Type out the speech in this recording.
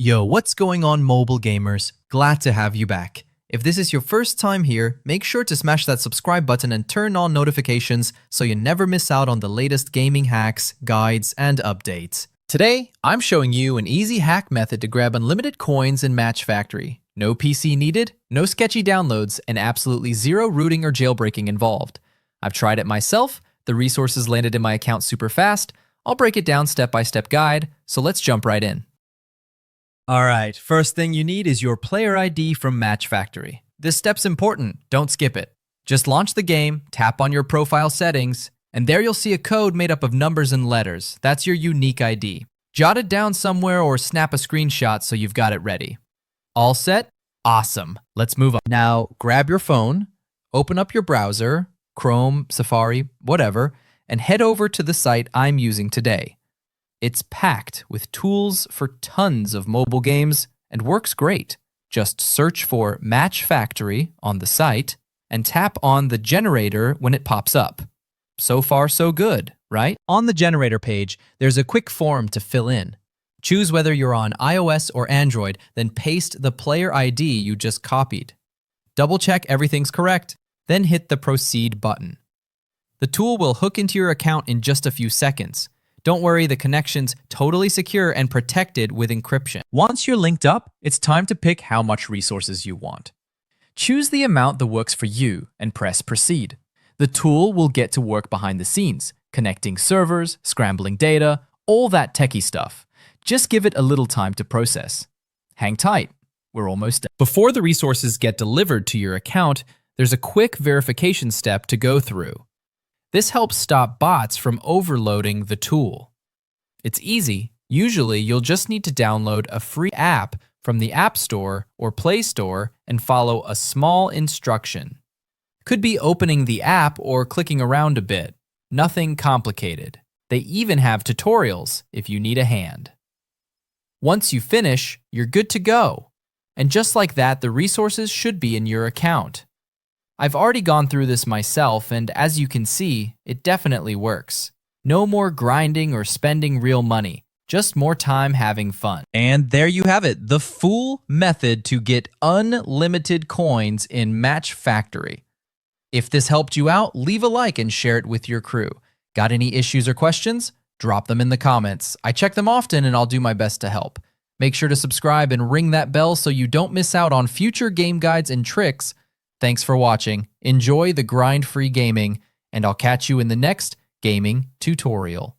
Yo, what's going on, mobile gamers? Glad to have you back. If this is your first time here, make sure to smash that subscribe button and turn on notifications so you never miss out on the latest gaming hacks, guides, and updates. Today, I'm showing you an easy hack method to grab unlimited coins in Match Factory. No PC needed, no sketchy downloads, and absolutely zero rooting or jailbreaking involved. I've tried it myself, the resources landed in my account super fast. I'll break it down step-by-step guide, so let's jump right in. Alright, first thing you need is your player ID from Match Factory. This step's important, don't skip it. Just launch the game, tap on your profile settings, and there you'll see a code made up of numbers and letters. That's your unique ID. Jot it down somewhere or snap a screenshot so you've got it ready. All set? Awesome. Let's move on. Now, grab your phone, open up your browser, Chrome, Safari, whatever, and head over to the site I'm using today. It's packed with tools for tons of mobile games and works great. Just search for Match Factory on the site and tap on the generator when it pops up. So far, so good, right? On the generator page, there's a quick form to fill in. Choose whether you're on iOS or Android, then paste the player ID you just copied. Double-check everything's correct, then hit the Proceed button. The tool will hook into your account in just a few seconds. Don't worry, the connection's totally secure and protected with encryption. Once you're linked up, it's time to pick how much resources you want. Choose the amount that works for you and press Proceed. The tool will get to work behind the scenes, connecting servers, scrambling data, all that techie stuff. Just give it a little time to process. Hang tight, we're almost done. Before the resources get delivered to your account, there's a quick verification step to go through. This helps stop bots from overloading the tool. It's easy. Usually, you'll just need to download a free app from the App Store or Play Store and follow a small instruction. Could be opening the app or clicking around a bit. Nothing complicated. They even have tutorials if you need a hand. Once you finish, you're good to go. And just like that, the resources should be in your account. I've already gone through this myself, and as you can see, it definitely works. No more grinding or spending real money, just more time having fun. And there you have it, the full method to get unlimited coins in Match Factory. If this helped you out, leave a like and share it with your crew. Got any issues or questions? Drop them in the comments. I check them often and I'll do my best to help. Make sure to subscribe and ring that bell so you don't miss out on future game guides and tricks. Thanks for watching, enjoy the grind-free gaming, and I'll catch you in the next gaming tutorial.